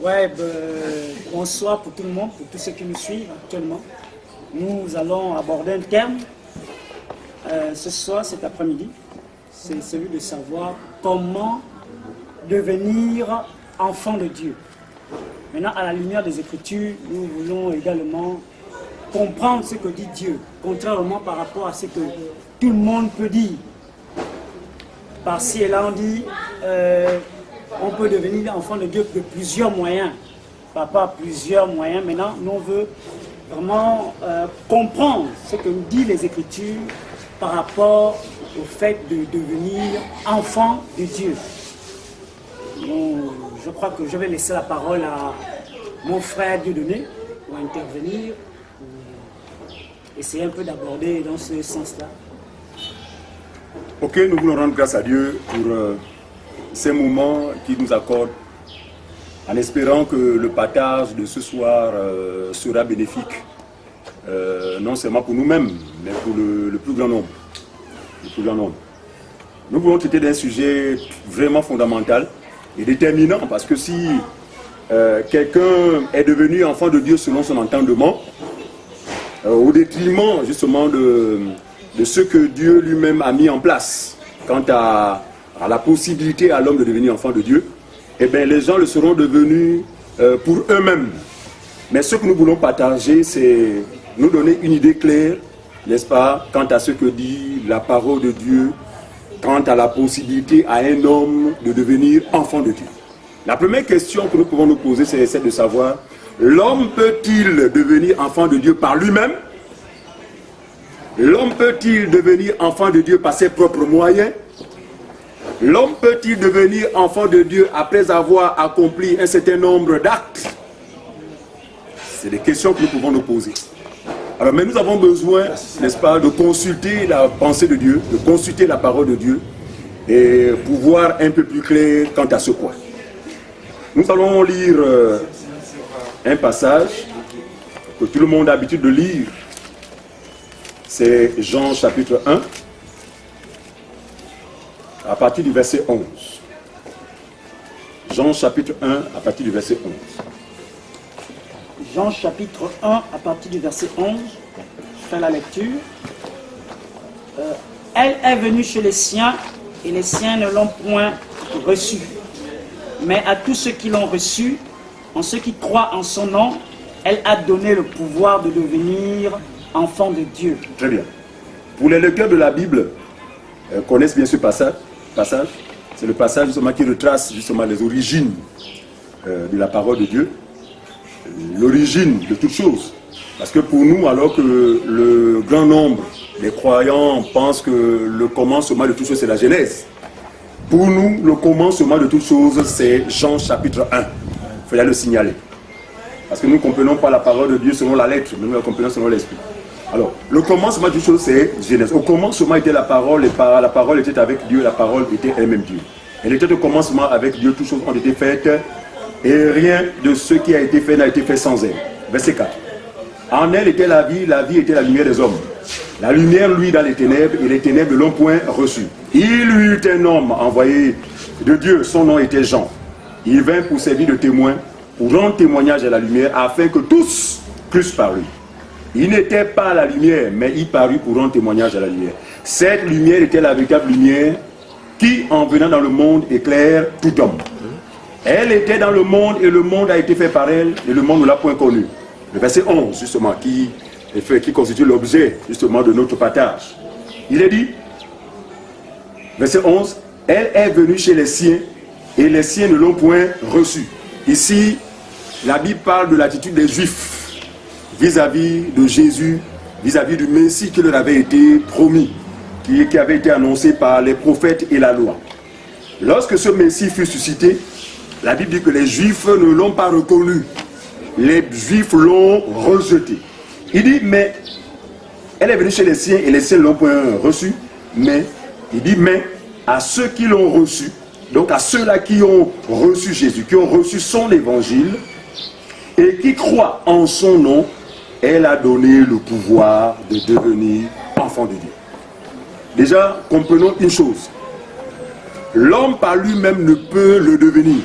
Ouais, bonsoir pour tout le monde, pour tous ceux qui nous suivent actuellement. Nous allons aborder un terme ce soir, cet après-midi. C'est celui de savoir comment devenir enfant de Dieu. Maintenant, à la lumière des Écritures, nous voulons également comprendre ce que dit Dieu, contrairement par rapport à ce que tout le monde peut dire. Par-ci et là, on dit, on peut devenir enfant de Dieu de plusieurs moyens. Par plusieurs moyens. Maintenant, nous on veut vraiment comprendre ce que nous disent les Écritures par rapport au fait de devenir enfant de Dieu. Donc, je crois que je vais laisser la parole à mon frère Dieudonné pour intervenir, pour essayer un peu d'aborder dans ce sens-là. Ok, nous voulons rendre grâce à Dieu pour ces moments qu'il nous accorde, en espérant que le partage de ce soir sera bénéfique, non seulement pour nous-mêmes, mais pour le plus grand nombre. Le plus grand nombre. Nous voulons traiter d'un sujet vraiment fondamental et déterminant, parce que si quelqu'un est devenu enfant de Dieu selon son entendement, au détriment justement de ce que Dieu lui-même a mis en place quant à la possibilité à l'homme de devenir enfant de Dieu, eh bien les gens le seront devenus pour eux-mêmes. Mais ce que nous voulons partager, c'est nous donner une idée claire, n'est-ce pas, quant à ce que dit la parole de Dieu, quant à la possibilité à un homme de devenir enfant de Dieu. La première question que nous pouvons nous poser, c'est celle de savoir, l'homme peut-il devenir enfant de Dieu par lui-même? L'homme peut-il devenir enfant de Dieu par ses propres moyens? L'homme peut-il devenir enfant de Dieu après avoir accompli un certain nombre d'actes? C'est des questions que nous pouvons nous poser. Alors, mais nous avons besoin, n'est-ce pas, de consulter la pensée de Dieu, de consulter la parole de Dieu et pour voir un peu plus clair quant à ce point. Nous allons lire un passage que tout le monde a l'habitude de lire. C'est Jean chapitre 1, à partir du verset 11. Jean chapitre 1, à partir du verset 11. Jean chapitre 1, à partir du verset 11. Je fais la lecture. Elle est venue chez les siens, et les siens ne l'ont point reçue. Mais à tous ceux qui l'ont reçue, en ceux qui croient en son nom, elle a donné le pouvoir de devenir enfant de Dieu. Très bien. Pour les lecteurs de la Bible, connaissent bien ce passage. C'est le passage justement qui retrace justement les origines de la parole de Dieu, l'origine de toutes choses. Parce que pour nous, alors que le grand nombre des croyants pensent que le commencement de toutes choses, c'est la Genèse, pour nous, le commencement de toutes choses, c'est Jean chapitre 1. Il faut le signaler. Parce que nous ne comprenons pas la parole de Dieu selon la lettre, mais nous la comprenons selon l'esprit. Alors, le commencement de toutes choses, c'est Genèse. Au commencement était la parole, et la parole était avec Dieu, la parole était elle-même Dieu. Elle était au commencement avec Dieu, toutes choses ont été faites, et rien de ce qui a été fait n'a été fait sans elle. Verset 4. En elle était la vie était la lumière des hommes. La lumière, lui, dans les ténèbres, et les ténèbres ne l'ont point reçu. Il eut un homme envoyé de Dieu, son nom était Jean. Il vint pour servir de témoin, pour rendre témoignage à la lumière, afin que tous crussent par lui. Il n'était pas la lumière, mais il parut pour rendre témoignage à la lumière. Cette lumière était la véritable lumière qui, en venant dans le monde, éclaire tout homme. Elle était dans le monde et le monde a été fait par elle et le monde ne l'a point connue. Le verset 11, justement, qui constitue l'objet, justement, de notre partage. Il est dit, verset 11, elle est venue chez les siens et les siens ne l'ont point reçue. Ici, la Bible parle de l'attitude des Juifs vis-à-vis de Jésus, vis-à-vis du Messie qui leur avait été promis, qui avait été annoncé par les prophètes et la loi. Lorsque ce Messie fut suscité, la Bible dit que les Juifs ne l'ont pas reconnu. Les Juifs l'ont rejeté. Il dit, mais elle est venue chez les siens et les siens ne l'ont point reçu. Mais, il dit, mais à ceux qui l'ont reçu, donc à ceux-là qui ont reçu Jésus, qui ont reçu son évangile et qui croient en son nom, elle a donné le pouvoir de devenir enfant de Dieu. Déjà, comprenons une chose. L'homme par lui-même ne peut le devenir.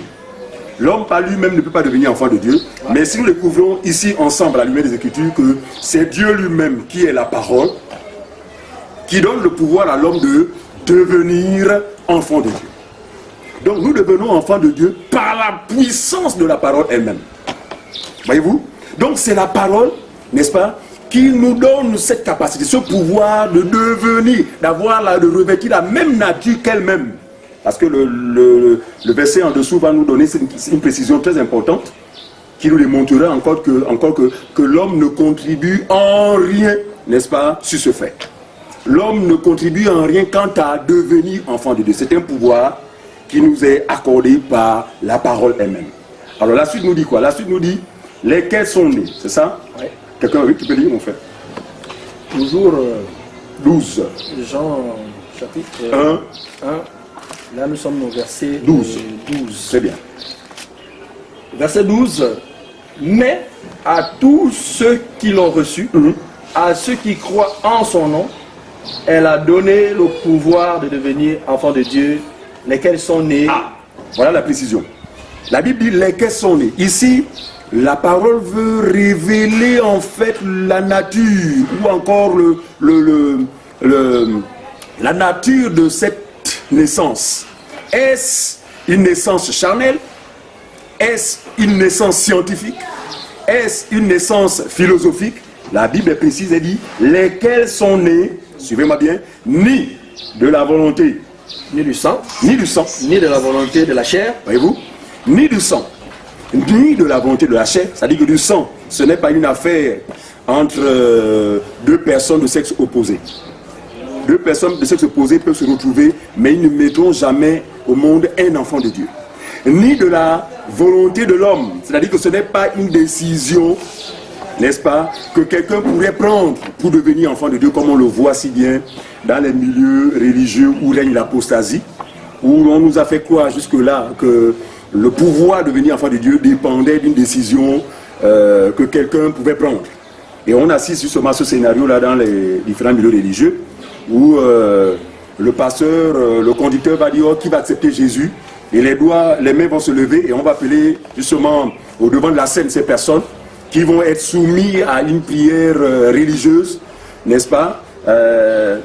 l'homme par lui-même ne peut pas devenir enfant de Dieu. Mais si nous découvrons ici ensemble à la lumière des Écritures que c'est Dieu lui-même qui est la parole, qui donne le pouvoir à l'homme de devenir enfant de Dieu. Donc nous devenons enfants de Dieu par la puissance de la parole elle-même. Voyez-vous? Donc c'est la parole, n'est-ce pas, qui nous donne cette capacité, ce pouvoir de devenir, de revêtir la même nature qu'elle-même. Parce que le verset en dessous va nous donner une précision très importante qui nous démontrera encore que l'homme ne contribue en rien, n'est-ce pas, sur ce fait. L'homme ne contribue en rien quant à devenir enfant de Dieu. C'est un pouvoir qui nous est accordé par la parole elle-même. Alors la suite nous dit quoi? La suite nous dit lesquels sont nés, c'est ça? Oui. Quelqu'un, oui, tu peux lire mon frère? Toujours 12. Jean chapitre 1. Là nous sommes au verset 12. 12. Très bien. Verset 12. Mais à tous ceux qui l'ont reçu, à ceux qui croient en son nom, elle a donné le pouvoir de devenir enfants de Dieu, lesquels sont nés. Ah, voilà la précision. La Bible dit lesquels sont nés. Ici, la parole veut révéler en fait la nature ou encore la nature de cette naissance. Est-ce une naissance charnelle? Est-ce une naissance scientifique? Est-ce une naissance philosophique? La Bible est précise et dit lesquels sont nés, suivez-moi bien, ni de la volonté, Ni du sang, ni du sang, ni de la volonté de la chair, voyez-vous, ni du sang, ni de la volonté de la chair. C'est-à-dire que du sang, ce n'est pas une affaire entre deux personnes de sexe opposé. Deux personnes de sexe opposé peuvent se retrouver, mais ils ne mettront jamais au monde un enfant de Dieu. Ni de la volonté de l'homme. C'est-à-dire que ce n'est pas une décision, n'est-ce pas, que quelqu'un pourrait prendre pour devenir enfant de Dieu, comme on le voit si bien dans les milieux religieux où règne l'apostasie, où on nous a fait croire jusque-là que le pouvoir de devenir enfant de Dieu dépendait d'une décision que quelqu'un pouvait prendre. Et on assiste justement à ce scénario-là dans les différents milieux religieux, où le pasteur, le conducteur va dire oh, qui va accepter Jésus, et les mains vont se lever et on va appeler justement au devant de la scène ces personnes qui vont être soumis à une prière religieuse, n'est-ce pas, un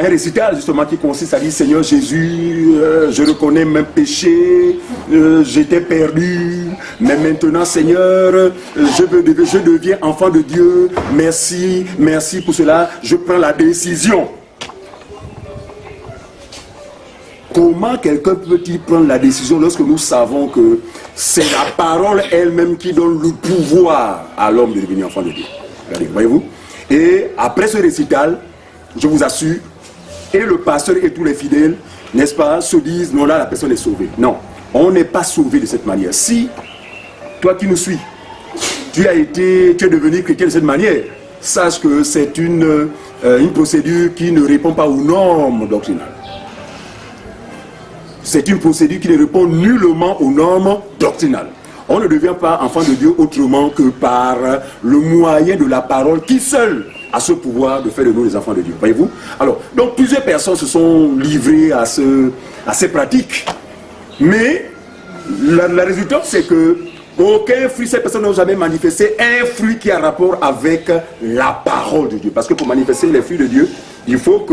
récital justement qui consiste à dire Seigneur Jésus, je reconnais mes péchés, j'étais perdu, mais maintenant Seigneur, je deviens enfant de Dieu, merci pour cela, je prends la décision. Comment quelqu'un peut-il prendre la décision lorsque nous savons que c'est la parole elle-même qui donne le pouvoir à l'homme de devenir enfant de Dieu? Regardez, voyez-vous? Et après ce récital, je vous assure, et le pasteur et tous les fidèles, n'est-ce pas, se disent, non là la personne est sauvée. Non, on n'est pas sauvé de cette manière. Si, toi qui nous suis, tu es devenu chrétien de cette manière, sache que c'est une procédure qui ne répond pas aux normes doctrinales. C'est une procédure qui ne répond nullement aux normes doctrinales. On ne devient pas enfant de Dieu autrement que par le moyen de la parole qui seul a ce pouvoir de faire de nous les enfants de Dieu. Voyez-vous? Alors, donc plusieurs personnes se sont livrées à ces pratiques. Mais la résultante, c'est que aucun fruit, ces personnes n'ont jamais manifesté un fruit qui a rapport avec la parole de Dieu. Parce que pour manifester les fruits de Dieu, il faut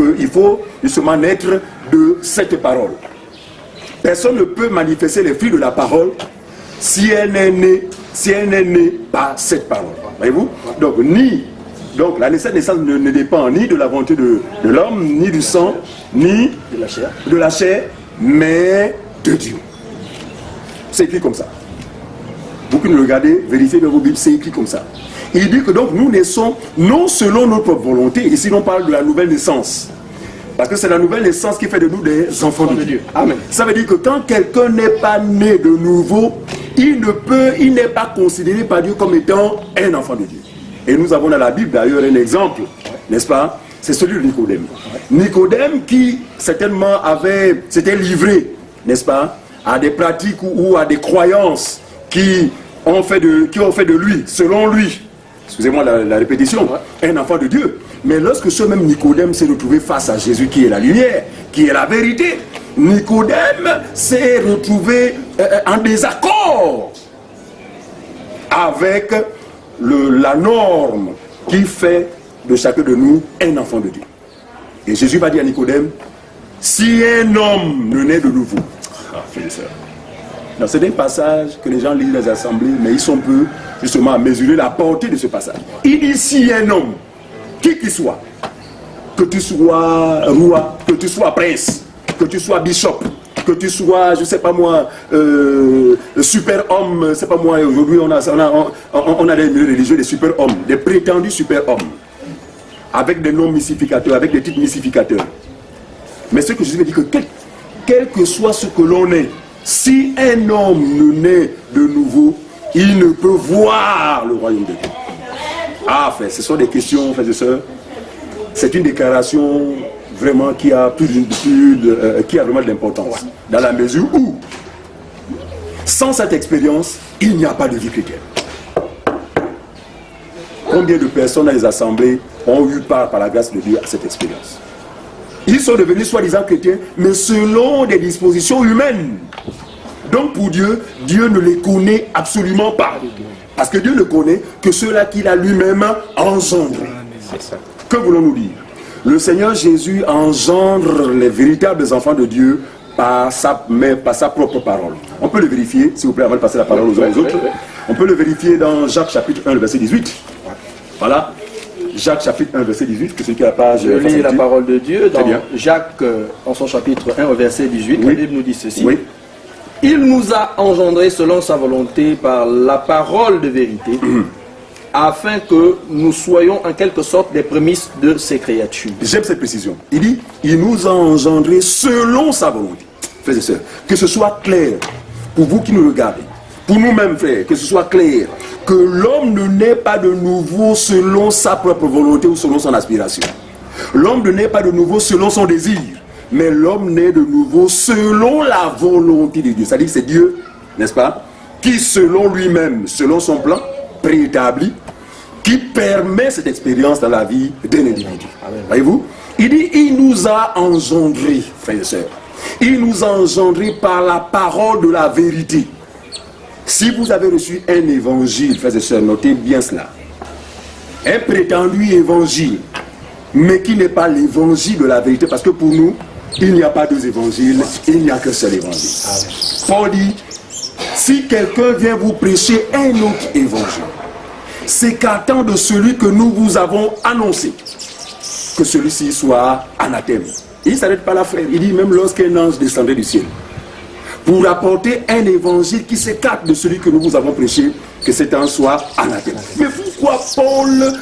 justement naître de cette parole. Personne ne peut manifester les fruits de la parole si elle n'est née par cette parole. Voyez-vous? Donc la naissance ne dépend ni de la volonté de l'homme, ni du sang, ni de la chair, mais de Dieu. C'est écrit comme ça. Vous qui nous regardez, vérifiez dans vos Bibles, c'est écrit comme ça. Il dit que donc nous naissons non selon notre propre volonté. Ici on parle de la nouvelle naissance. Parce que c'est la nouvelle naissance qui fait de nous des enfants de Dieu. Amen. Ça veut dire que quand quelqu'un n'est pas né de nouveau, il n'est pas considéré par Dieu comme étant un enfant de Dieu. Et nous avons dans la Bible d'ailleurs un exemple, n'est-ce pas? C'est celui de Nicodème. Nicodème qui certainement s'était livré, n'est-ce pas, à des pratiques ou à des croyances qui ont fait de lui, selon lui, excusez-moi la répétition, un enfant de Dieu. Mais lorsque ce même Nicodème s'est retrouvé face à Jésus qui est la lumière, qui est la vérité, Nicodème s'est retrouvé en désaccord avec la norme qui fait de chacun de nous un enfant de Dieu. Et Jésus va dire à Nicodème, si un homme ne naît de nouveau, c'est des passages que les gens lisent dans les assemblées, mais ils sont peu justement à mesurer la portée de ce passage. Il dit si un homme, qui qu'il soit, que tu sois roi, que tu sois prince, que tu sois bishop, que tu sois, je sais pas moi, super homme, c'est pas moi, aujourd'hui on a des milieux religieux, des super hommes, des prétendus super hommes, avec des noms mystificateurs, avec des titres mystificateurs. Mais ce que je veux dire, que quel que soit ce que l'on est, si un homme ne naît de nouveau, il ne peut voir le royaume de Dieu. Ah, frère, ce sont des questions, frères et sœurs. C'est une déclaration vraiment qui a qui a vraiment de l'importance. Dans la mesure où, sans cette expérience, il n'y a pas de vie chrétienne. Combien de personnes dans les assemblées ont eu part par la grâce de Dieu à cette expérience? Ils sont devenus soi-disant chrétiens, mais selon des dispositions humaines. Donc pour Dieu, Dieu ne les connaît absolument pas. Parce que Dieu ne connaît que ceux-là qu'il a lui-même engendrés. Que voulons-nous dire? Le Seigneur Jésus engendre les véritables enfants de Dieu par sa propre parole. On peut le vérifier, s'il vous plaît, avant de passer la parole aux uns aux autres. On peut le vérifier dans Jacques chapitre 1, verset 18. Voilà. Jacques chapitre 1 verset 18, que c'est qui la page. Je lis la parole de Dieu dans Jacques en son chapitre 1 au verset 18. Oui. La Bible nous dit ceci. Oui. Il nous a engendrés selon sa volonté par la parole de vérité, afin que nous soyons en quelque sorte des prémices de ses créatures. J'aime cette précision. Il dit, il nous a engendrés selon sa volonté. Frères et sœurs, que ce soit clair pour vous qui nous regardez, pour nous-mêmes, frères, que ce soit clair, que l'homme ne naît pas de nouveau selon sa propre volonté ou selon son aspiration. L'homme ne naît pas de nouveau selon son désir, mais l'homme naît de nouveau selon la volonté de Dieu. C'est-à-dire que c'est Dieu, n'est-ce pas, qui selon lui-même, selon son plan préétabli, qui permet cette expérience dans la vie d'un individu. Voyez-vous? Il dit, il nous a engendrés, frères et sœurs. Il nous a engendrés par la parole de la vérité. Si vous avez reçu un évangile, frères et sœurs, notez bien cela. Un prétendu évangile, mais qui n'est pas l'évangile de la vérité, parce que pour nous, il n'y a pas deux évangiles, il n'y a qu'un seul évangile. Paul dit, si quelqu'un vient vous prêcher un autre évangile, s'écartant de celui que nous vous avons annoncé, que celui-ci soit anathème. Il ne s'arrête pas là, frère. Il dit même lorsqu'un ange descendait du ciel, pour apporter un évangile qui s'écarte de celui que nous vous avons prêché, que cet ange soit anathème. Mais pourquoi Paul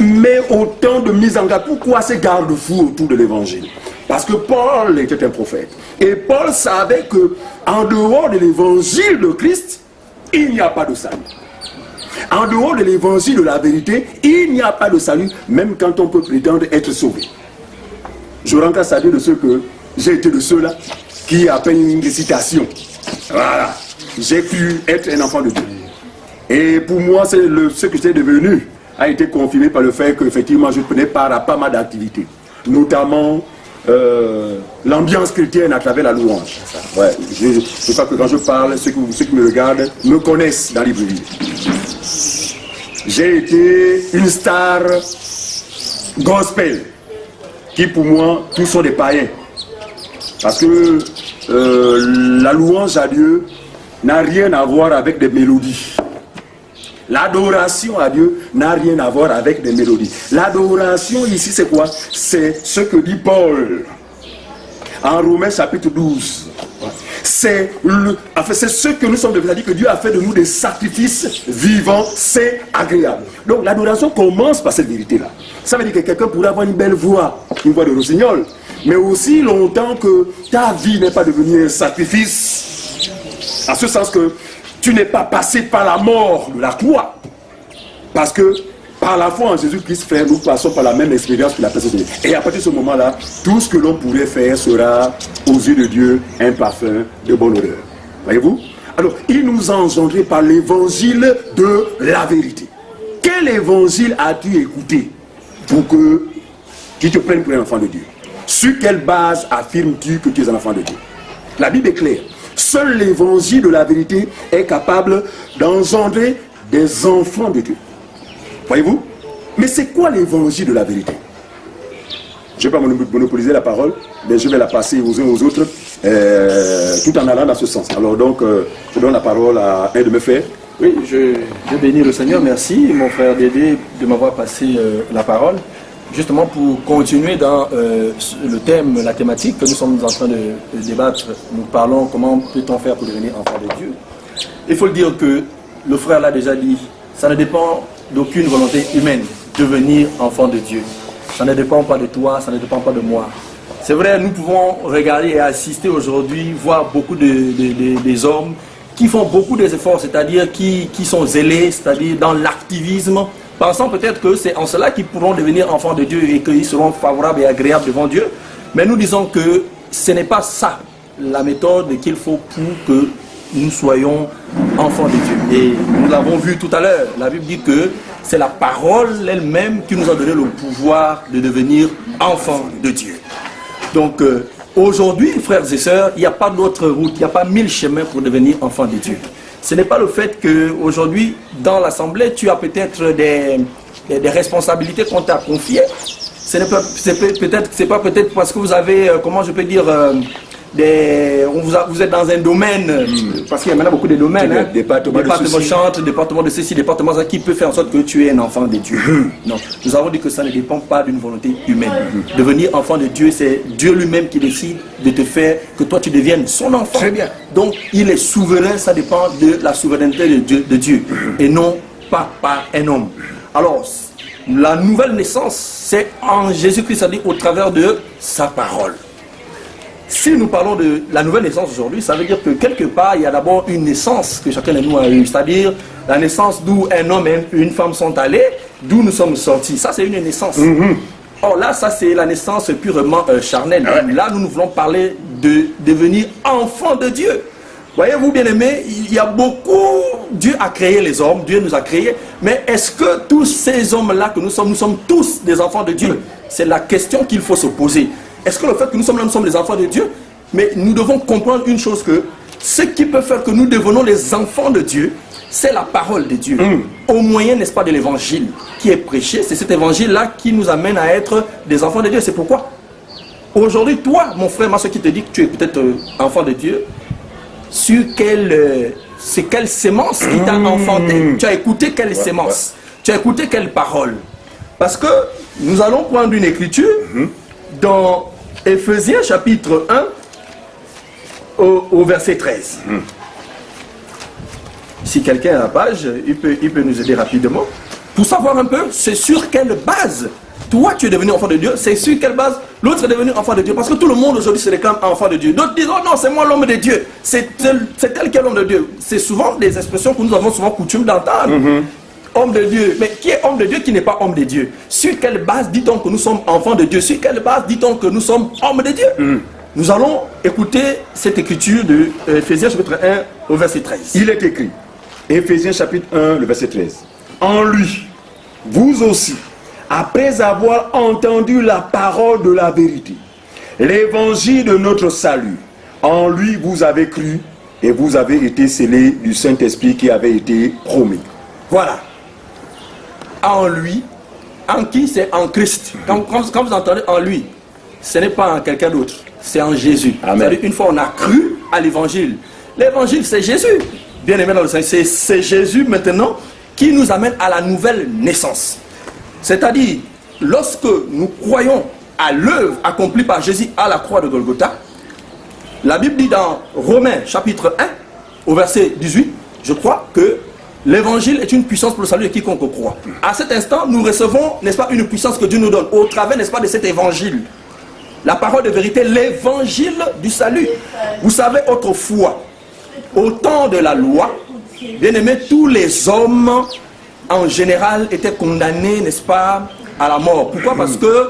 met autant de mise en garde? Pourquoi ces garde-fous autour de l'évangile? Parce que Paul était un prophète. Et Paul savait que en dehors de l'évangile de Christ, il n'y a pas de salut. En dehors de l'évangile de la vérité, il n'y a pas de salut, même quand on peut prétendre être sauvé. Je rends grâce à Dieu de ce que j'ai été de ceux-là qui a peine une récitation. Voilà. J'ai pu être un enfant de Dieu. Et pour moi, ce que j'étais devenu a été confirmé par le fait qu'effectivement, je prenais part à pas mal d'activités. Notamment l'ambiance chrétienne à travers la louange. Ouais, je crois que quand je parle, ceux qui me regardent me connaissent dans Libreville. J'ai été une star gospel, qui pour moi, tous sont des païens. Parce que la louange à Dieu n'a rien à voir avec des mélodies. L'adoration à Dieu n'a rien à voir avec des mélodies. L'adoration ici, c'est quoi? C'est ce que dit Paul en Romains chapitre 12. C'est ce que nous sommes devenus, c'est-à-dire que Dieu a fait de nous des sacrifices vivants, c'est agréable. Donc l'adoration commence par cette vérité-là. Ça veut dire que quelqu'un pourrait avoir une belle voix, une voix de rossignol, mais aussi longtemps que ta vie n'est pas devenue un sacrifice, en ce sens que tu n'es pas passé par la mort de la croix, parce que par la foi en Jésus-Christ, frère, nous passons par la même expérience que la personne de Dieu. Et à partir de ce moment-là, tout ce que l'on pourrait faire sera, aux yeux de Dieu, un parfum de bonne odeur. Voyez-vous? Alors, il nous a engendrés par l'évangile de la vérité. Quel évangile as-tu écouté pour que tu te prennes pour un enfant de Dieu? Sur quelle base affirmes-tu que tu es un enfant de Dieu? La Bible est claire. Seul l'évangile de la vérité est capable d'engendrer des enfants de Dieu. Voyez-vous? Mais c'est quoi l'évangile de la vérité? Je ne vais pas monopoliser la parole, mais je vais la passer aux uns aux autres, tout en allant dans ce sens. Alors donc, je donne la parole à un de mes frères. Oui, je bénis le Seigneur. Merci, mon frère Dédé, de m'avoir passé la parole. Justement pour continuer dans le thème, la thématique que nous sommes en train de débattre, nous parlons comment peut-on faire pour devenir enfant de Dieu. Il faut le dire que le frère l'a déjà dit, ça ne dépend d'aucune volonté humaine de devenir enfant de Dieu. Ça ne dépend pas de toi, ça ne dépend pas de moi. C'est vrai, nous pouvons regarder et assister aujourd'hui, voir beaucoup des hommes qui font beaucoup d'efforts, c'est-à-dire qui sont zélés, c'est-à-dire dans l'activisme, pensant peut-être que c'est en cela qu'ils pourront devenir enfants de Dieu et qu'ils seront favorables et agréables devant Dieu. Mais nous disons que ce n'est pas ça la méthode qu'il faut pour que nous soyons enfants de Dieu. Et nous l'avons vu tout à l'heure, la Bible dit que c'est la parole elle-même qui nous a donné le pouvoir de devenir enfants de Dieu. Donc aujourd'hui, frères et sœurs, il n'y a pas d'autre route, il n'y a pas 1000 chemins pour devenir enfant de Dieu. Ce n'est pas le fait qu'aujourd'hui, dans l'Assemblée, tu as peut-être des responsabilités qu'on t'a confiées. Ce n'est pas peut-être parce que vous avez, comment je peux dire, vous êtes dans un domaine, parce qu'il y a maintenant beaucoup de domaines, département de chantre, département de ceci, département de ça, qui peut faire en sorte que tu es un enfant de Dieu. Non, nous avons dit que ça ne dépend pas d'une volonté humaine. Devenir enfant de Dieu, c'est Dieu lui-même qui décide de te faire que toi tu deviennes son enfant. Très bien. Donc il est souverain, ça dépend de la souveraineté de Dieu et non pas par un homme. Alors, la nouvelle naissance, c'est en Jésus-Christ, c'est-à-dire au travers de sa parole. Si nous parlons de la nouvelle naissance aujourd'hui, ça veut dire que quelque part, il y a d'abord une naissance que chacun de nous a eue, c'est-à-dire la naissance d'où un homme et une femme sont allés, d'où nous sommes sortis. Ça, c'est une naissance. Or là, ça, c'est la naissance purement charnelle. Là, nous voulons parler de devenir enfant de Dieu. Voyez-vous, bien-aimés, il y a beaucoup... Dieu a créé les hommes, Dieu nous a créés, mais est-ce que tous ces hommes-là que nous sommes tous des enfants de Dieu? C'est la question qu'il faut se poser. Est-ce que le fait que nous sommes là, nous sommes les enfants de Dieu? Mais nous devons comprendre une chose, que ce qui peut faire que nous devenons les enfants de Dieu, c'est la parole de Dieu. Au moyen, n'est-ce pas, de l'évangile qui est prêché. C'est cet évangile-là qui nous amène à être des enfants de Dieu. C'est pourquoi aujourd'hui, toi, mon frère, ma soeur qui te dit que tu es peut-être enfant de Dieu, c'est quelle sémence qui t'a enfanté? Tu as écouté quelle sémence? Tu as écouté quelle parole? Parce que nous allons prendre une écriture dans Éphésiens chapitre 1 au verset 13. Si quelqu'un a la page, il peut nous aider rapidement. Pour savoir un peu, c'est sur quelle base toi tu es devenu enfant de Dieu, c'est sur quelle base l'autre est devenu enfant de Dieu. Parce que tout le monde aujourd'hui se réclame enfant de Dieu. D'autres disent, oh non, c'est moi l'homme de Dieu. C'est tel quel homme de Dieu. C'est souvent des expressions que nous avons souvent coutume d'entendre. Homme de Dieu. Mais qui est homme de Dieu, qui n'est pas homme de Dieu? Sur quelle base dit-on que nous sommes enfants de Dieu? Sur quelle base dit-on que nous sommes hommes de Dieu? Nous allons écouter cette écriture de Éphésiens chapitre 1 au verset 13. Il est écrit, Éphésiens chapitre 1, le verset 13. En lui, vous aussi, après avoir entendu la parole de la vérité, l'évangile de notre salut, en lui vous avez cru et vous avez été scellés du Saint-Esprit qui avait été promis. Voilà. En lui, en qui? C'est en Christ. Quand vous entendez en lui, ce n'est pas en quelqu'un d'autre, c'est en Jésus. C'est-à-dire, une fois on a cru à l'évangile. L'évangile, c'est Jésus. Bien aimé dans le Seigneur, c'est Jésus maintenant qui nous amène à la nouvelle naissance. C'est-à-dire, lorsque nous croyons à l'œuvre accomplie par Jésus à la croix de Golgotha, la Bible dit dans Romains chapitre 1, au verset 18, je crois que l'évangile est une puissance pour le salut de quiconque croit. À cet instant, nous recevons, n'est-ce pas, une puissance que Dieu nous donne au travers, n'est-ce pas, de cet évangile. La parole de vérité, l'évangile du salut. Vous savez, autrefois, au temps de la loi, bien aimé, tous les hommes en général étaient condamnés, n'est-ce pas, à la mort. Pourquoi? Parce que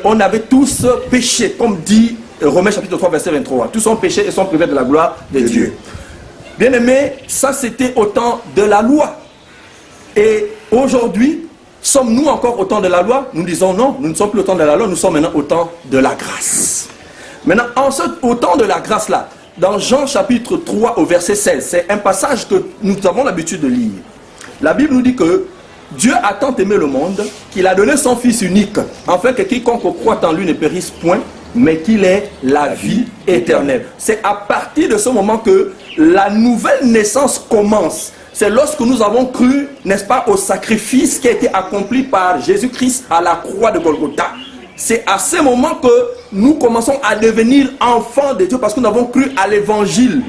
on avait tous péché, comme dit Romains chapitre 3 verset 23. Tous ont péché et sont privés de la gloire de Dieu. Bien aimé, ça c'était au temps de la loi. Et aujourd'hui, sommes-nous encore au temps de la loi? Nous disons non, nous ne sommes plus au temps de la loi, nous sommes maintenant au temps de la grâce. Maintenant, au temps de la grâce là, dans Jean chapitre 3 au verset 16, c'est un passage que nous avons l'habitude de lire. La Bible nous dit que Dieu a tant aimé le monde qu'il a donné son Fils unique, afin que quiconque croit en lui ne périsse point, mais qu'il ait la vie éternelle. C'est à partir de ce moment que la nouvelle naissance commence. C'est lorsque nous avons cru, n'est-ce pas, au sacrifice qui a été accompli par Jésus-Christ à la croix de Golgotha. C'est à ce moment que nous commençons à devenir enfants de Dieu parce que nous avons cru à l'évangile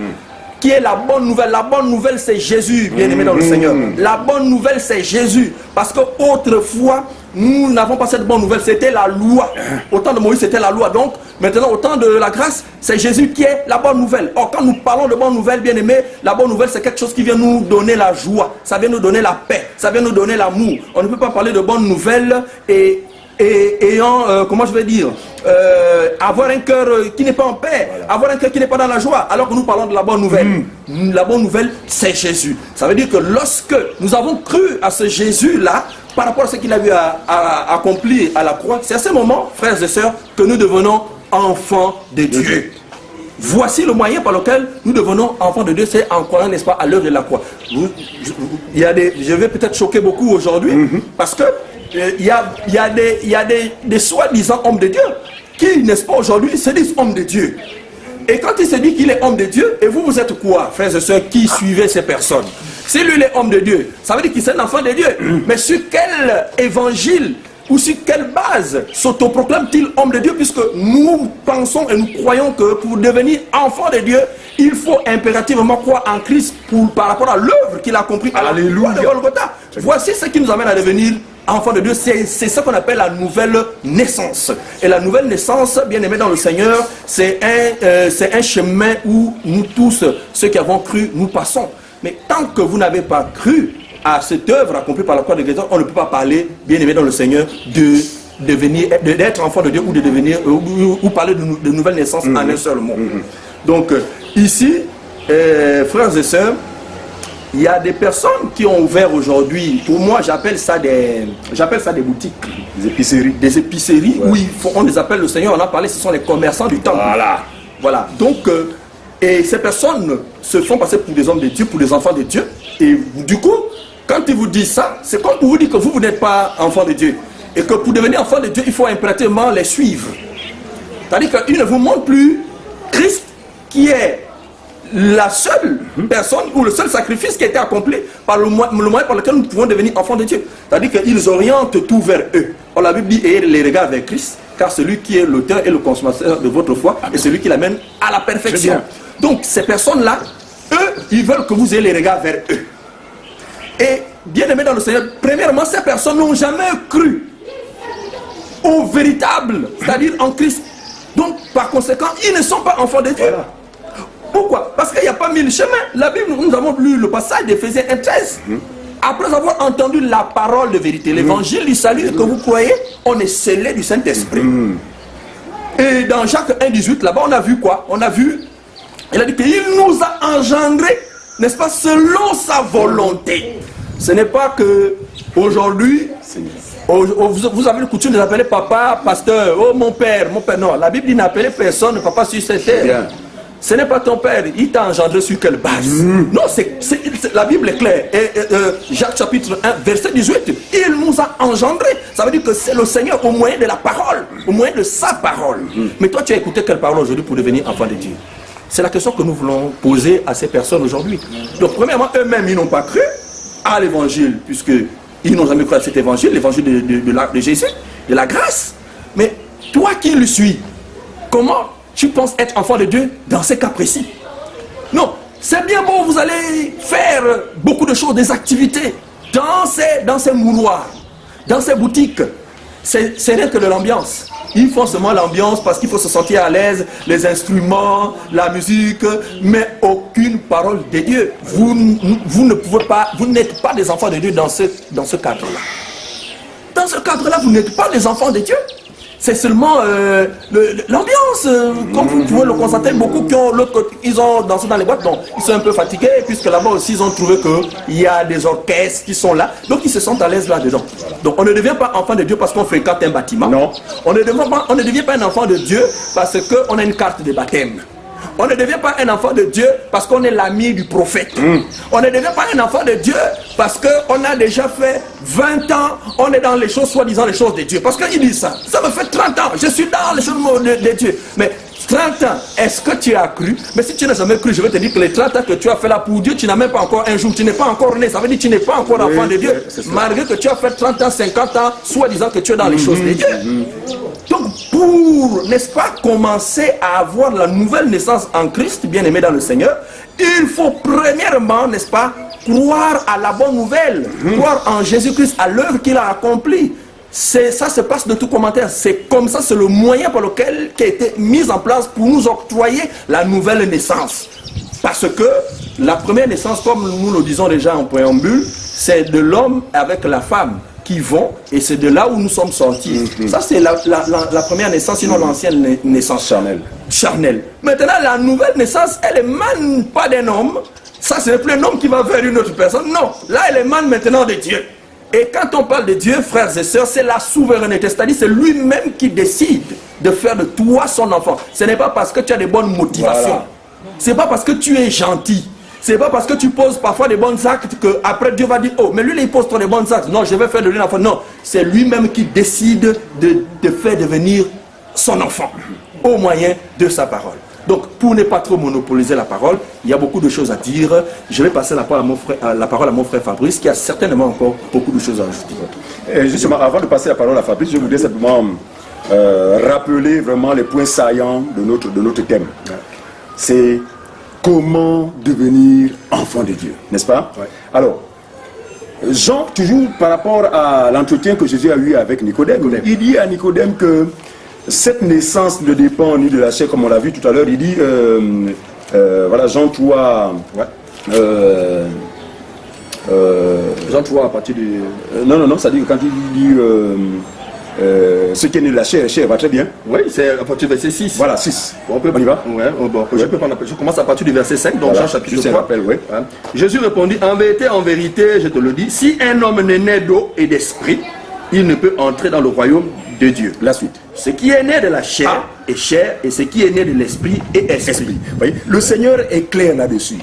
qui est la bonne nouvelle. La bonne nouvelle, c'est Jésus, bien-aimé dans le Seigneur. La bonne nouvelle, c'est Jésus. Parce qu'autrefois, nous n'avons pas cette bonne nouvelle. C'était la loi. Au temps de Moïse, c'était la loi. Donc, maintenant, au temps de la grâce, c'est Jésus qui est la bonne nouvelle. Or, quand nous parlons de bonne nouvelle, bien-aimé, la bonne nouvelle, c'est quelque chose qui vient nous donner la joie. Ça vient nous donner la paix. Ça vient nous donner l'amour. On ne peut pas parler de bonne nouvelle et ayant, comment je vais dire, avoir un cœur qui n'est pas en paix, avoir un cœur qui n'est pas dans la joie, alors que nous parlons de la bonne nouvelle. La bonne nouvelle, c'est Jésus. Ça veut dire que lorsque nous avons cru à ce Jésus-là, par rapport à ce qu'il a eu à accomplir à la croix, c'est à ce moment, frères et sœurs, que nous devenons enfants de Dieu. Voici le moyen par lequel nous devenons enfants de Dieu, c'est en croyant, n'est-ce pas, à l'œuvre de la croix. Je vais peut-être choquer beaucoup aujourd'hui, parce que il y a des soi-disant hommes de Dieu qui, n'est-ce pas, aujourd'hui se disent hommes de Dieu. Et quand il se dit qu'il est homme de Dieu, et vous êtes quoi, frères et sœurs, qui suivez ces personnes? Si lui, il est homme de Dieu, ça veut dire qu'il est un enfant de Dieu. Mais sur quel évangile ou sur quelle base s'autoproclame-t-il homme de Dieu, puisque nous pensons et nous croyons que pour devenir enfant de Dieu, il faut impérativement croire en Christ par rapport à l'œuvre qu'il a accomplie à la croix de Golgotha. Voici ce qui nous amène à devenir enfant de Dieu. C'est ce qu'on appelle la nouvelle naissance. Et la nouvelle naissance, bien aimé dans le Seigneur, c'est un chemin où nous tous, ceux qui avons cru, nous passons. Mais tant que vous n'avez pas cru à cette œuvre accomplie par la croix de Golgotha, on ne peut pas parler, bien aimé dans le Seigneur, d'être enfant de Dieu ou de devenir ou parler de nouvelle naissance en un seul mot. Donc ici, frères et sœurs, il y a des personnes qui ont ouvert aujourd'hui, pour moi j'appelle ça des boutiques, des épiceries. Des épiceries, où on les appelle, le Seigneur on a parlé, ce sont les commerçants du temple. Voilà. Donc, et ces personnes se font passer pour des hommes de Dieu, pour des enfants de Dieu. Et du coup, quand ils vous disent ça, c'est comme pour vous dire que vous n'êtes pas enfant de Dieu. Et que pour devenir enfant de Dieu, il faut impérativement les suivre. C'est-à-dire qu'ils ne vous montrent plus Christ qui est la seule personne ou le seul sacrifice qui a été accompli par le moyen par lequel nous pouvons devenir enfants de Dieu. C'est-à-dire qu'ils orientent tout vers eux. Or, la Bible dit, ayez les regards vers Christ, car celui qui est l'auteur et le consommateur de votre foi est celui qui l'amène à la perfection. Donc, ces personnes-là, eux, ils veulent que vous ayez les regards vers eux. Et, bien aimé dans le Seigneur, premièrement, ces personnes n'ont jamais cru au véritable, c'est-à-dire en Christ. Donc, par conséquent, ils ne sont pas enfants de Dieu. Voilà. Pourquoi? Parce qu'il n'y a pas mille chemins. La Bible, nous avons lu le passage d'Éphésiens 1:13. Après avoir entendu la parole de vérité, l'évangile du salut que vous croyez, on est scellé du Saint-Esprit. Et dans Jacques 1:18, là-bas, on a vu quoi? On a vu, il a dit qu'il nous a engendrés, n'est-ce pas, selon sa volonté. Ce n'est pas que aujourd'hui, vous avez le coutume de l'appeler papa, pasteur, oh mon père, non. La Bible dit n'appelez personne papa sur cette terre. Ce n'est pas ton père, il t'a engendré sur quelle base? Non, la Bible est claire. Et, Jacques chapitre 1, verset 18, il nous a engendrés. Ça veut dire que c'est le Seigneur au moyen de la parole, au moyen de sa parole. Mais toi, tu as écouté quelle parole aujourd'hui pour devenir enfant de Dieu? C'est la question que nous voulons poser à ces personnes aujourd'hui. Donc, premièrement, eux-mêmes, ils n'ont pas cru à l'évangile, puisqu'ils n'ont jamais cru à cet évangile, l'évangile de Jésus, de la grâce. Mais toi qui le suis, comment tu penses être enfant de Dieu dans ces cas précis? Non, c'est bien beau, vous allez faire beaucoup de choses, des activités dans ces mouroirs, dans ces boutiques. C'est rien que de l'ambiance. Ils font seulement l'ambiance parce qu'il faut se sentir à l'aise, les instruments, la musique, mais aucune parole de Dieu. Vous ne pouvez pas, vous n'êtes pas des enfants de Dieu dans ce cadre-là. Dans ce cadre-là, vous n'êtes pas des enfants de Dieu. c'est seulement l'ambiance. Comme vous pouvez le constater, beaucoup qui ont l'autre côté, ils ont dansé dans les boîtes, donc ils sont un peu fatigués, puisque là-bas aussi, ils ont trouvé qu'il y a des orchestres qui sont là, donc ils se sentent à l'aise là-dedans. Donc on ne devient pas enfant de Dieu parce qu'on fréquente un bâtiment. Non. On ne devient pas un enfant de Dieu parce qu'on a une carte de baptême. On ne devient pas un enfant de Dieu parce qu'on est l'ami du prophète. On ne devient pas un enfant de Dieu parce qu'on a déjà fait 20 ans, on est dans les choses, soi-disant les choses de Dieu. Parce qu'il dit ça, ça me fait 30 ans, je suis dans les choses de Dieu. Mais 30 ans, est-ce que tu as cru? Mais si tu n'as jamais cru, je vais te dire que les 30 ans que tu as fait là pour Dieu, tu n'as même pas encore un jour, tu n'es pas encore né. Ça veut dire que tu n'es pas encore enfant de Dieu. Malgré que tu as fait 30 ans, 50 ans, soi-disant que tu es dans les choses de Dieu. Donc pour, n'est-ce pas, commencer à avoir la nouvelle naissance en Christ, bien aimé dans le Seigneur, il faut premièrement, n'est-ce pas, croire à la bonne nouvelle, croire en Jésus-Christ, à l'œuvre qu'il a accomplie. Ça se passe de tout commentaire. C'est comme ça, c'est le moyen par lequel qui a été mis en place pour nous octroyer la nouvelle naissance. Parce que la première naissance, comme nous le disons déjà en préambule, c'est de l'homme avec la femme qui vont, et c'est de là où nous sommes sortis. Ça, c'est la première naissance, sinon l'ancienne naissance charnelle. Maintenant, la nouvelle naissance, elle émane pas d'un homme. Ça, ce n'est plus un homme qui va vers une autre personne. Non, là, elle émane maintenant de Dieu. Et quand on parle de Dieu, frères et sœurs, c'est la souveraineté. C'est-à-dire, c'est lui-même qui décide de faire de toi son enfant. Ce n'est pas parce que tu as des bonnes motivations. Voilà. Ce n'est pas parce que tu es gentil. C'est pas parce que tu poses parfois des bons actes que après Dieu va dire, oh, mais lui, il pose trop des bons actes. Non, je vais faire de lui un enfant. Non, c'est lui-même qui décide de faire devenir son enfant au moyen de sa parole. Donc, pour ne pas trop monopoliser la parole, il y a beaucoup de choses à dire. Je vais passer la parole à mon frère Fabrice, qui a certainement encore beaucoup de choses à ajouter. Et justement, avant de passer la parole à Fabrice, je voudrais simplement rappeler vraiment les points saillants de notre thème. C'est comment devenir enfant de Dieu, n'est-ce pas? Ouais. Alors, Jean, toujours par rapport à l'entretien que Jésus a eu avec Nicodème, il dit à Nicodème que cette naissance ne dépend ni de la chair, comme on l'a vu tout à l'heure. Il dit, voilà, Jean 3, Jean 3 à partir du... non, ça dit que quand il dit ce qui est né de la chair va très bien. Oui, c'est à partir du verset 6. Voilà, 6. Bon, on y va. Ouais, bon, je commence à partir du verset 5, donc voilà, Jean chapitre 3. Rappelle, ouais. Jésus répondit, en vérité, je te le dis, si un homme n'est né d'eau et d'esprit, il ne peut entrer dans le royaume de Dieu. La suite. Ce qui est né de la chair est chair, et ce qui est né de l'esprit est esprit. Voyez, le Seigneur est clair là-dessus.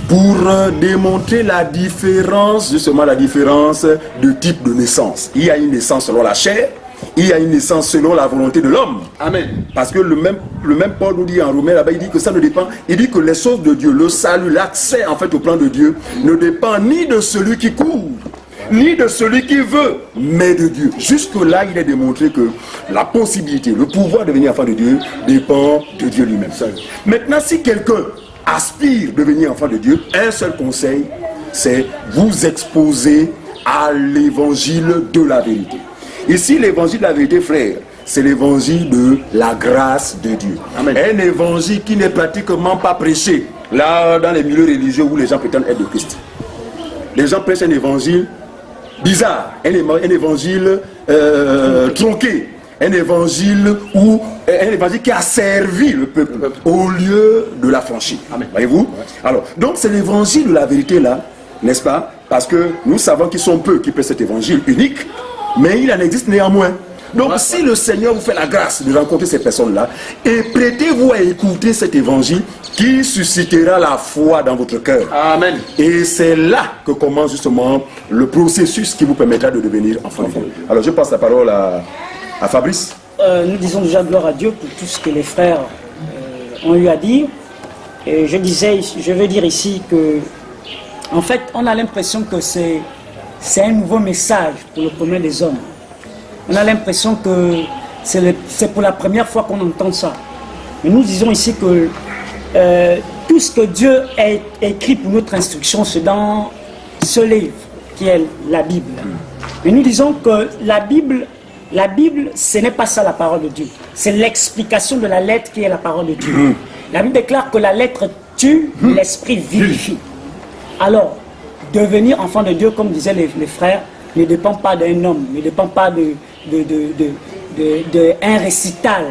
Pour démontrer la différence, justement la différence de type de naissance. Il y a une naissance selon la chair, il y a une naissance selon la volonté de l'homme. Amen. Parce que le même Paul nous dit en Romains, là-bas, il dit que ça ne dépend, il dit que les choses de Dieu, le salut, l'accès en fait au plan de Dieu, ne dépend ni de celui qui court, ni de celui qui veut, mais de Dieu. Jusque-là, il est démontré que la possibilité, le pouvoir de devenir enfant de Dieu dépend de Dieu lui-même. Maintenant, si quelqu'un aspire à devenir enfant de Dieu, un seul conseil, c'est vous exposer à l'évangile de la vérité. Ici, l'évangile de la vérité, frère, c'est l'évangile de la grâce de Dieu. Amen. Un évangile qui n'est pratiquement pas prêché là dans les milieux religieux où les gens prétendent être de Christ. Les gens prêchent un évangile bizarre, un évangile tronqué, un évangile qui a servi le peuple au lieu de l'affranchir. Voyez-vous? Alors, donc c'est l'évangile de la vérité là, n'est-ce pas? Parce que nous savons qu'ils sont peu qui prêchent cet évangile unique, mais il en existe néanmoins. Donc si le Seigneur vous fait la grâce de rencontrer ces personnes-là, et prêtez-vous à écouter cet évangile qui suscitera la foi dans votre cœur. Amen. Et c'est là que commence justement le processus qui vous permettra de devenir enfant de Dieu. Alors je passe la parole à Fabrice. Nous disons déjà gloire à Dieu pour tout ce que les frères ont eu à dire. Et je veux dire ici que, en fait, on a l'impression que c'est un nouveau message pour le commun des hommes. On a l'impression que c'est pour la première fois qu'on entend ça. Mais nous disons ici que tout ce que Dieu a écrit pour notre instruction, c'est dans ce livre qui est la Bible. Mais nous disons que la Bible, ce n'est pas ça la parole de Dieu. C'est l'explication de la lettre qui est la parole de Dieu. La Bible déclare que la lettre tue, l'esprit vivifie. Alors, devenir enfant de Dieu, comme disaient les frères, ne dépend pas d'un homme, ne dépend pas un récital.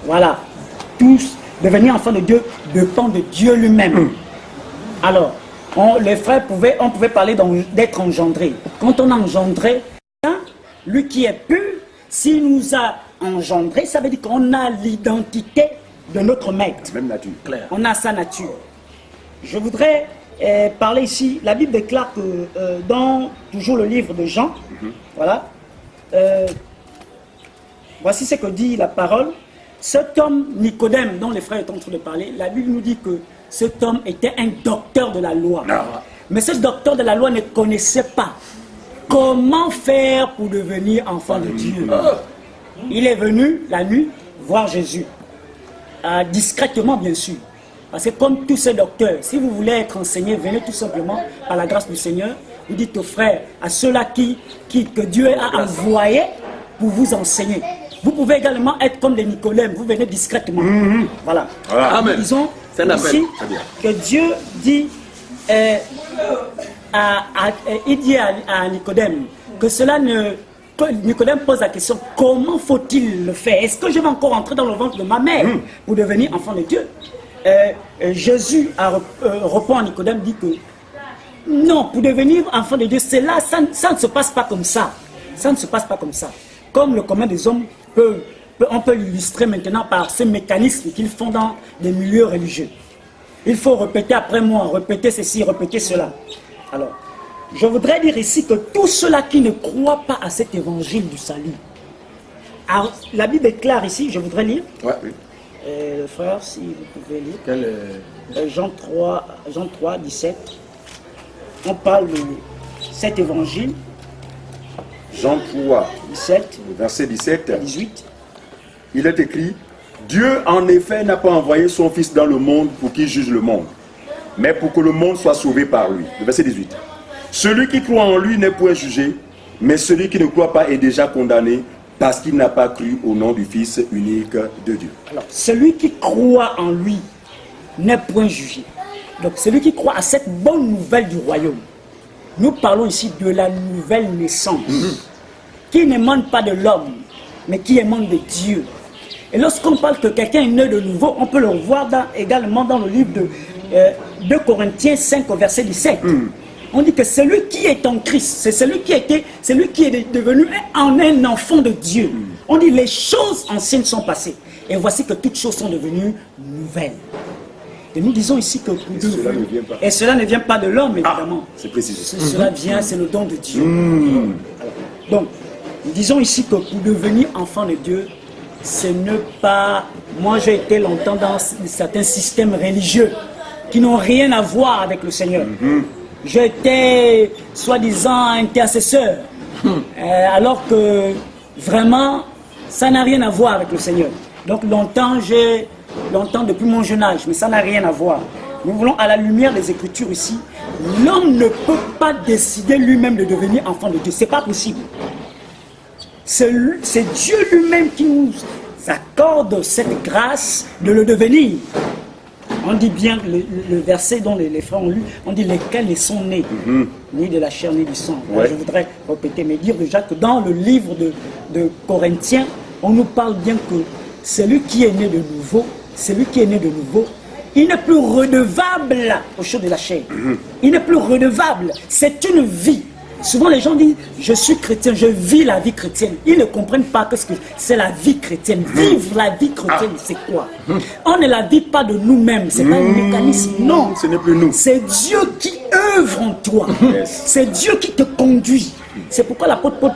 Voilà. Tous, devenir enfant de Dieu dépend de Dieu lui-même. Alors, les frères on pouvait parler d'être engendré. Quand on a engendré, lui qui est pur, s'il nous a engendré, ça veut dire qu'on a l'identité de notre maître. Même nature. Claire. On a sa nature. Je voudrais parler ici, la Bible déclare que dans toujours le livre de Jean, voilà, voici ce que dit la parole. Cet homme, Nicodème, dont les frères étaient en train de parler, la Bible nous dit que cet homme était un docteur de la loi. Non. Mais ce docteur de la loi ne connaissait pas comment faire pour devenir enfant de Dieu. Il est venu la nuit voir Jésus, discrètement bien sûr. Parce que comme tous ces docteurs, si vous voulez être enseigné, venez tout simplement par la grâce du Seigneur. Vous dites aux frères, à ceux-là que Dieu a envoyés pour vous enseigner. Vous pouvez également être comme des Nicodèmes, vous venez discrètement. Voilà. Amen. Disons C'est un appel. ici que Dieu dit, il dit à Nicodème que cela ne... Nicodème pose la question, comment faut-il le faire? Est-ce que je vais encore entrer dans le ventre de ma mère pour devenir enfant de Dieu? Jésus répond à Nicodème, dit que non, pour devenir enfant de Dieu, c'est là, ça ne se passe pas comme ça. Ça ne se passe pas comme ça. Comme le commun des hommes on peut l'illustrer maintenant par ce mécanisme qu'ils font dans des milieux religieux. Il faut répéter après moi, répéter ceci, répéter cela. Alors, je voudrais dire ici que tous ceux-là qui ne croient pas à cet évangile du salut, alors, la Bible est claire ici, je voudrais lire. Ouais, oui. Frère, si vous pouvez lire. Jean 3, 17. On parle de cet évangile. Jean 3, 17, verset 17. 18. Il est écrit, Dieu en effet n'a pas envoyé son Fils dans le monde pour qu'il juge le monde, mais pour que le monde soit sauvé par lui. Le verset 18. Celui qui croit en lui n'est point jugé, mais celui qui ne croit pas est déjà condamné parce qu'il n'a pas cru au nom du Fils unique de Dieu. Alors, celui qui croit en lui n'est point jugé. Donc, celui qui croit à cette bonne nouvelle du royaume, nous parlons ici de la nouvelle naissance, qui n'émane pas de l'homme, mais qui émane de Dieu. Et lorsqu'on parle que quelqu'un est né de nouveau, on peut le voir également dans le livre de 2 Corinthiens 5 au verset 17. On dit que celui qui est en Christ, c'est celui qui est devenu un enfant de Dieu. On dit les choses anciennes sont passées. Et voici que toutes choses sont devenues nouvelles. Et nous disons ici que cela ne vient pas de l'homme, évidemment. C'est précis. Cela vient, c'est le don de Dieu. Alors, donc, nous disons ici que pour devenir enfant de Dieu, ce n'est pas... Moi, j'ai été longtemps dans certains systèmes religieux qui n'ont rien à voir avec le Seigneur. J'étais, soi-disant, intercesseur. Alors que, vraiment, ça n'a rien à voir avec le Seigneur. Donc, longtemps, depuis mon jeune âge, mais ça n'a rien à voir. Nous voulons, à la lumière des Écritures ici, l'homme ne peut pas décider lui-même de devenir enfant de Dieu. Ce n'est pas possible. C'est Dieu lui-même qui nous accorde cette grâce de le devenir. On dit bien le verset dont les frères ont lu, on dit lesquels ils sont nés, ni de la chair ni du sang. Ouais. Je voudrais répéter, mais dire déjà que dans le livre de Corinthiens, on nous parle bien que celui qui est né de nouveau, il n'est plus redevable aux choses de la chair. Il n'est plus redevable. C'est une vie. Souvent les gens disent, je suis chrétien, je vis la vie chrétienne. Ils ne comprennent pas que c'est la vie chrétienne. Vivre la vie chrétienne, c'est quoi? On ne la vit pas de nous-mêmes, c'est pas un mécanisme, non. Ce n'est plus nous. C'est Dieu qui œuvre en toi. Yes. C'est Dieu qui te conduit. C'est pourquoi l'apôtre Paul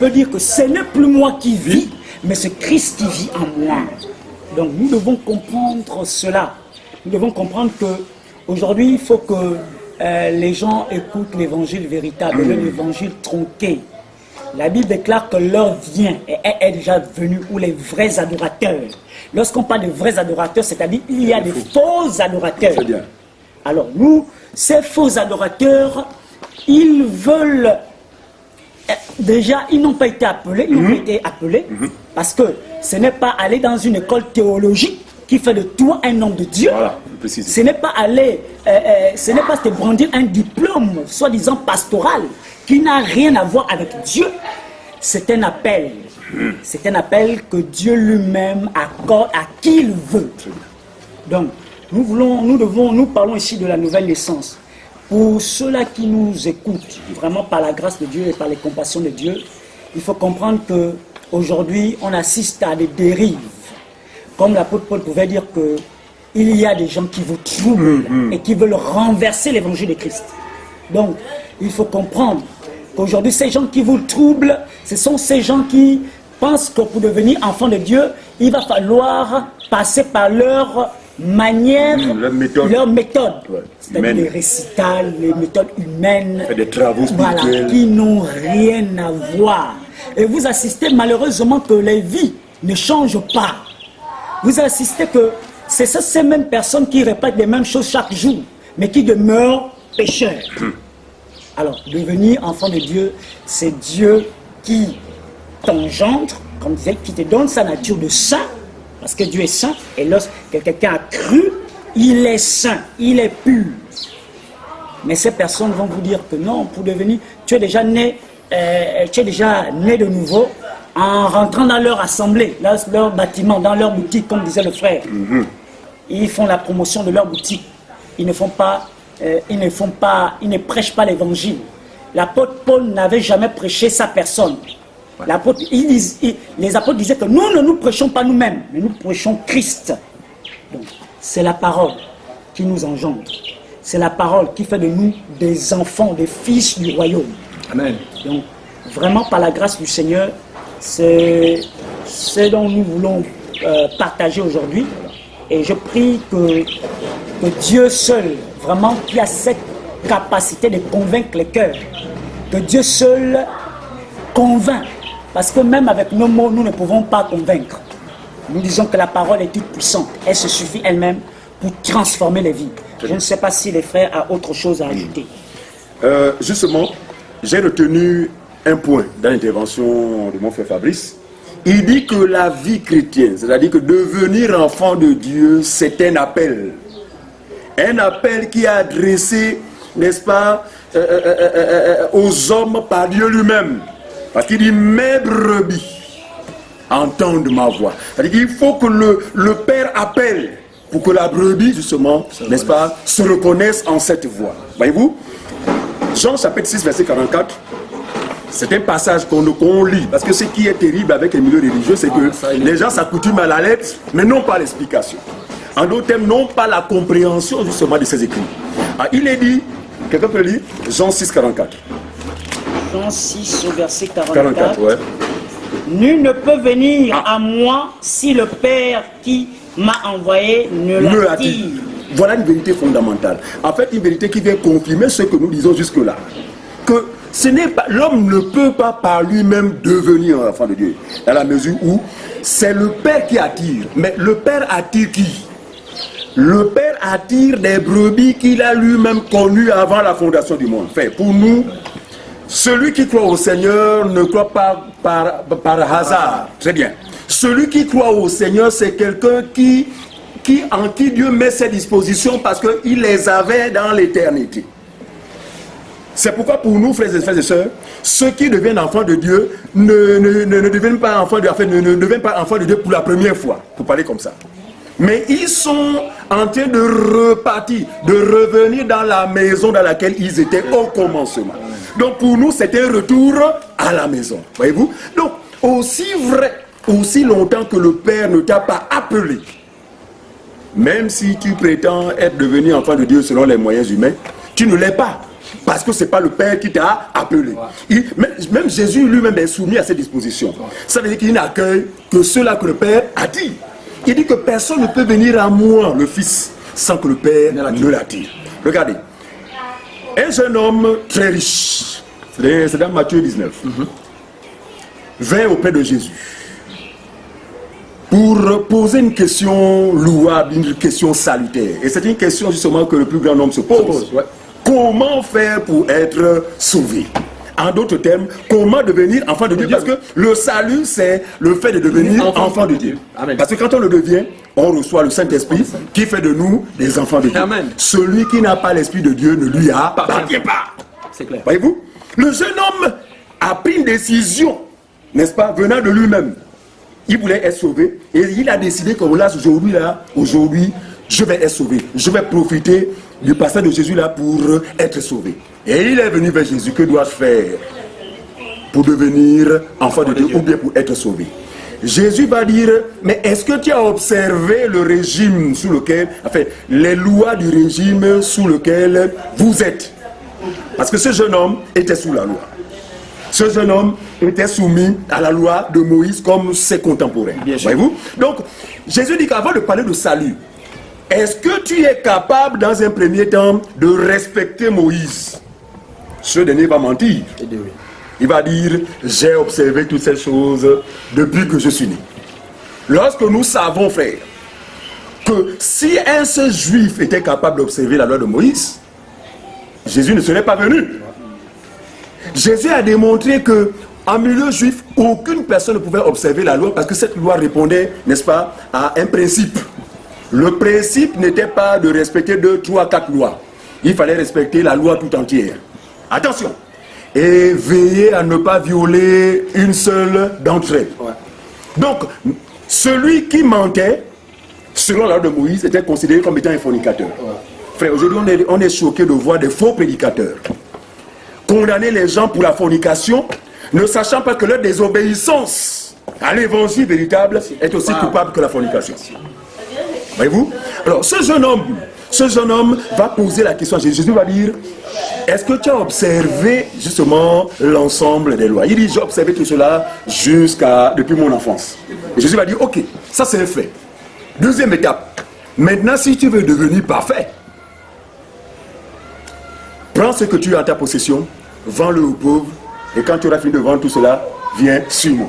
peut dire que ce n'est plus moi qui vis, mais c'est Christ qui vit en moi. Donc nous devons comprendre cela. Nous devons comprendre qu'aujourd'hui, il faut que les gens écoutent l'évangile véritable, l'évangile tronqué. La Bible déclare que l'heure vient et est déjà venue où les vrais adorateurs. Lorsqu'on parle de vrais adorateurs, c'est-à-dire il y a des faux adorateurs. Très bien. Alors nous, ces faux adorateurs, ils veulent... Déjà, ils n'ont pas été appelés, parce que ce n'est pas aller dans une école théologique qui fait de toi un homme de Dieu. Voilà, ce n'est pas aller, ce n'est pas te brandir un diplôme, soi-disant pastoral, qui n'a rien à voir avec Dieu. c'est un appel. C'est un appel que Dieu lui-même accorde à qui il veut. Donc, nous parlons ici de la nouvelle naissance. Pour ceux-là qui nous écoutent, vraiment par la grâce de Dieu et par les compassions de Dieu, il faut comprendre qu'aujourd'hui, on assiste à des dérives. Comme l'apôtre Paul pouvait dire qu'il y a des gens qui vous troublent et qui veulent renverser l'évangile de Christ. Donc, il faut comprendre qu'aujourd'hui, ces gens qui vous troublent, ce sont ces gens qui pensent que pour devenir enfant de Dieu, il va falloir passer par leur manière, leur méthode. Ouais. C'est-à-dire les récitals, les méthodes humaines, des travaux spirituels, qui n'ont rien à voir. Et vous assistez malheureusement que les vies ne changent pas. Vous assistez que c'est ces mêmes personnes qui répètent les mêmes choses chaque jour, mais qui demeurent pécheurs. Alors, devenir enfant de Dieu, c'est Dieu qui t'engendre, comme disait, qui te donne sa nature de saint, parce que Dieu est saint, et lorsque quelqu'un a cru, il est saint, il est pur. Mais ces personnes vont vous dire que non, pour devenir, tu es déjà né de nouveau en rentrant dans leur assemblée, dans leur bâtiment, dans leur boutique, comme disait le frère. Ils font la promotion de leur boutique. Ils ne prêchent pas l'évangile. L'apôtre Paul n'avait jamais prêché sa personne. Les apôtres disaient que nous ne nous prêchons pas nous-mêmes, mais nous prêchons Christ. Donc, c'est la parole qui nous engendre. C'est la parole qui fait de nous des enfants, des fils du royaume. Amen. Donc, vraiment, par la grâce du Seigneur, c'est ce dont nous voulons partager aujourd'hui. Et je prie que Dieu seul, vraiment, qui a cette capacité de convaincre les cœurs, que Dieu seul convainc. Parce que même avec nos mots, nous ne pouvons pas convaincre. Nous disons que la parole est toute puissante. Elle se suffit elle-même pour transformer les vies. Je ne sais pas si les frères ont autre chose à ajouter. Justement, j'ai retenu un point dans l'intervention de mon frère Fabrice. Il dit que la vie chrétienne, c'est-à-dire que devenir enfant de Dieu, c'est un appel. Un appel qui est adressé, n'est-ce pas, aux hommes par Dieu lui-même. Parce qu'il dit, mes brebis entendent ma voix. C'est-à-dire qu'il faut que le Père appelle pour que la brebis, justement, n'est-ce pas, se reconnaisse en cette voix. Voyez-vous, Jean chapitre 6, verset 44, c'est un passage qu'on lit. Parce que ce qui est terrible avec les milieux religieux, c'est que les gens s'accoutument à la lettre, mais non pas l'explication. En d'autres termes, non pas la compréhension, justement, de ces écrits. Ah, il est dit, quelqu'un peut lire, Jean 6, 44. Jean 6 au verset 44. 44, ouais. Nul ne peut venir à moi si le Père qui m'a envoyé ne l'attire. Voilà une vérité fondamentale. En fait, une vérité qui vient confirmer ce que nous disons jusque-là. Que ce n'est pas, l'homme ne peut pas par lui-même devenir un enfant de Dieu. Dans la mesure où c'est le Père qui attire. Mais le Père attire qui? Le Père attire des brebis qu'il a lui-même connues avant la fondation du monde. Fait, pour nous, celui qui croit au Seigneur ne croit pas par hasard. Très bien. Celui qui croit au Seigneur, c'est quelqu'un en qui Dieu met ses dispositions parce qu'il les avait dans l'éternité. C'est pourquoi pour nous, frères et sœurs, ceux qui deviennent enfants de Dieu ne deviennent pas enfants de Dieu pour la première fois, pour parler comme ça. Mais ils sont en train de repartir, de revenir dans la maison dans laquelle ils étaient au commencement. Donc pour nous, c'est un retour à la maison. Voyez-vous? Donc, aussi vrai, aussi longtemps que le Père ne t'a pas appelé, même si tu prétends être devenu enfant de Dieu selon les moyens humains, tu ne l'es pas. Parce que ce n'est pas le Père qui t'a appelé. Même Jésus lui-même est soumis à ces dispositions. Ça veut dire qu'il n'accueille que ceux-là que le Père a dit. Il dit que personne ne peut venir à moi, le Fils, sans que le Père ne l'attire. Regardez. Un jeune homme très riche, c'est dans Matthieu 19, vint auprès de Jésus pour poser une question louable, une question salutaire. Et c'est une question justement que le plus grand nombre se pose. Comment faire pour être sauvé? En d'autres termes, comment devenir enfant de Dieu? Parce que le salut, c'est le fait de devenir enfant de Dieu. Amen. Parce que quand on le devient, on reçoit le Saint-Esprit qui fait de nous des enfants de Dieu. Amen. Celui qui n'a pas l'Esprit de Dieu ne lui appartient pas. C'est clair. Voyez-vous? Le jeune homme a pris une décision n'est-ce pas, venant de lui-même. Il voulait être sauvé et il a décidé que là, aujourd'hui, je vais être sauvé. Je vais profiter du passage de Jésus là pour être sauvé. Et il est venu vers Jésus. Que dois-je faire pour devenir enfant de Dieu ou bien pour être sauvé? Jésus va dire, mais est-ce que tu as observé le régime sous lequel, enfin, les lois du régime sous lequel vous êtes? Parce que ce jeune homme était sous la loi. Ce jeune homme était soumis à la loi de Moïse comme ses contemporains. Voyez-vous? Donc, Jésus dit qu'avant de parler de salut, est-ce que tu es capable, dans un premier temps, de respecter Moïse? Ce dernier va mentir. Il va dire, j'ai observé toutes ces choses depuis que je suis né. Lorsque nous savons, frère, que si un seul juif était capable d'observer la loi de Moïse, Jésus ne serait pas venu. Jésus a démontré que en milieu juif, aucune personne ne pouvait observer la loi parce que cette loi répondait, n'est-ce pas, à un principe. Le principe n'était pas de respecter 2, 3, 4 lois. Il fallait respecter la loi tout entière. Attention. Et veiller à ne pas violer une seule d'entre elles. Donc, celui qui mentait, selon la loi de Moïse, était considéré comme étant un fornicateur. Frère, aujourd'hui, on est choqué de voir des faux prédicateurs condamner les gens pour la fornication, ne sachant pas que leur désobéissance à l'évangile véritable est aussi coupable que la fornication. Voyez-vous? Alors, ce jeune homme va poser la question à Jésus. Jésus va dire, est-ce que tu as observé justement l'ensemble des lois? Il dit, j'ai observé tout cela depuis mon enfance. Et Jésus va dire, ok, ça c'est un fait. Deuxième étape, maintenant si tu veux devenir parfait, prends ce que tu as en ta possession, vends-le aux pauvres, et quand tu auras fini de vendre tout cela, viens sur moi.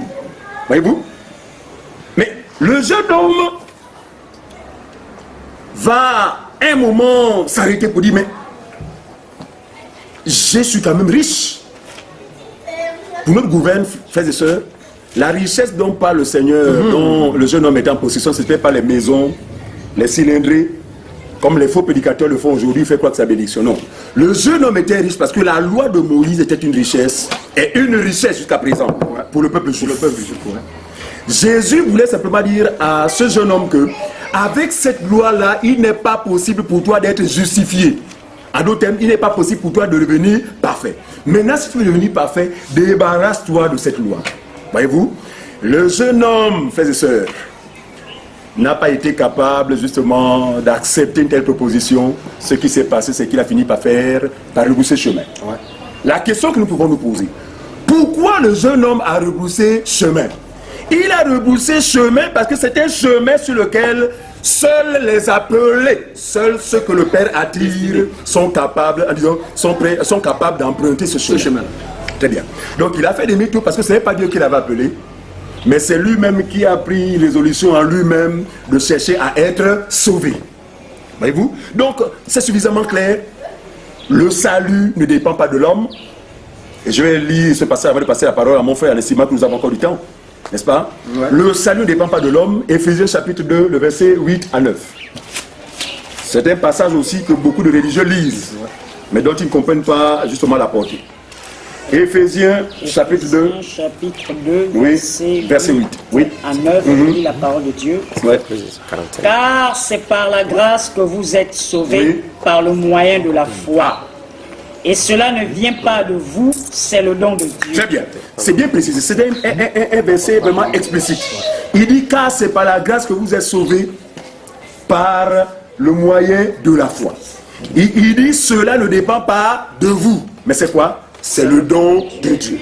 Voyez-vous? Mais le jeune homme va un moment s'arrêter pour dire, mais je suis quand même riche. Pour notre gouvernement, frères et sœurs, la richesse dont parle le Seigneur, dont le jeune homme est en possession, ce n'était pas les maisons, les cylindrés, comme les faux prédicateurs le font aujourd'hui, il fait quoi que sa bénédiction? Non. Le jeune homme était riche parce que la loi de Moïse était une richesse, et une richesse jusqu'à présent, pour le peuple juif. Jésus voulait simplement dire à ce jeune homme que, avec cette loi-là, il n'est pas possible pour toi d'être justifié. En d'autres termes, il n'est pas possible pour toi de devenir parfait. Maintenant, si tu veux devenir parfait, débarrasse-toi de cette loi. Voyez-vous? Le jeune homme, frères et sœurs, n'a pas été capable justement d'accepter une telle proposition. Ce qui s'est passé, c'est qu'il a fini par rebrousser chemin. La question que nous pouvons nous poser, pourquoi le jeune homme a rebroussé chemin? Il a rebroussé chemin parce que c'est un chemin sur lequel seuls les appelés, seuls ceux que le Père attire sont capables, sont capables d'emprunter ce chemin. Très bien. Donc il a fait demi-tour parce que ce n'est pas Dieu qui l'avait appelé, mais c'est lui-même qui a pris résolution en lui-même de chercher à être sauvé. Voyez-vous? Donc c'est suffisamment clair. Le salut ne dépend pas de l'homme. Et je vais lire ce passage avant de passer la parole à mon frère, en estimant que nous avons encore du temps. N'est-ce pas? Le salut ne dépend pas de l'homme. Éphésiens chapitre 2, le verset 8 à 9. C'est un passage aussi que beaucoup de religieux lisent, mais dont ils ne comprennent pas justement la portée. Éphésiens chapitre 2, verset 8 à 9, on lit la parole de Dieu. Car c'est par la grâce que vous êtes sauvés, par le moyen de la foi. Et cela ne vient pas de vous, c'est le don de Dieu. Très bien, c'est bien précisé, c'est un verset vraiment explicite. Il dit, car c'est par la grâce que vous êtes sauvés, par le moyen de la foi. Il dit, cela ne dépend pas de vous. Mais c'est quoi? C'est le don de Dieu.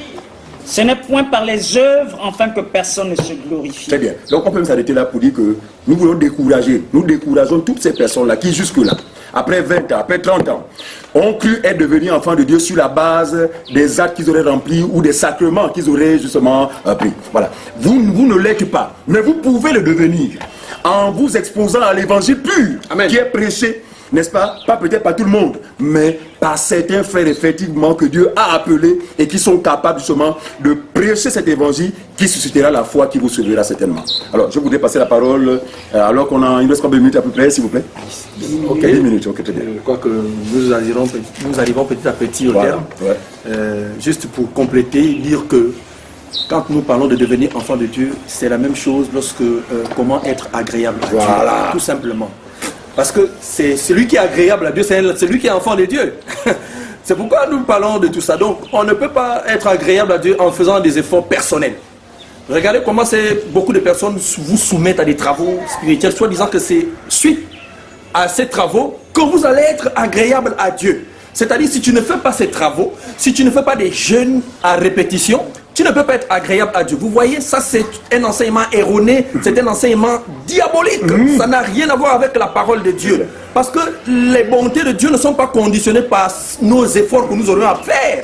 Ce n'est point par les œuvres, afin que personne ne se glorifie. Très bien, donc on peut s'arrêter là pour dire que nous voulons décourager. Nous décourageons toutes ces personnes-là qui jusque-là, après 20 ans, après 30 ans, ont cru être devenus enfants de Dieu sur la base des actes qu'ils auraient remplis ou des sacrements qu'ils auraient justement pris. Voilà. Vous ne l'êtes pas, mais vous pouvez le devenir en vous exposant à l'évangile pur. Amen. Qui est prêché, n'est-ce pas? Pas peut-être par tout le monde, mais par certains frères effectivement que Dieu a appelés et qui sont capables justement de prêcher cet évangile qui suscitera la foi qui vous sauvera certainement. Alors, je voudrais passer la parole, alors qu'on a une reste combien de minutes à peu près, s'il vous plaît? 10 minutes, ok, très bien. Je crois que nous arrivons petit à petit au terme. Juste pour compléter, dire que quand nous parlons de devenir enfant de Dieu, c'est la même chose lorsque comment être agréable à Dieu, tout simplement. Parce que c'est celui qui est agréable à Dieu, c'est celui qui est enfant de Dieu. C'est pourquoi nous parlons de tout ça. Donc, on ne peut pas être agréable à Dieu en faisant des efforts personnels. Regardez comment beaucoup de personnes vous soumettent à des travaux spirituels, soit disant que c'est suite à ces travaux que vous allez être agréable à Dieu. C'est-à-dire, si tu ne fais pas ces travaux, si tu ne fais pas des jeûnes à répétition, tu ne peux pas être agréable à Dieu. Vous voyez, ça c'est un enseignement erroné, c'est un enseignement diabolique. Ça n'a rien à voir avec la parole de Dieu. Parce que les bontés de Dieu ne sont pas conditionnées par nos efforts que nous aurions à faire.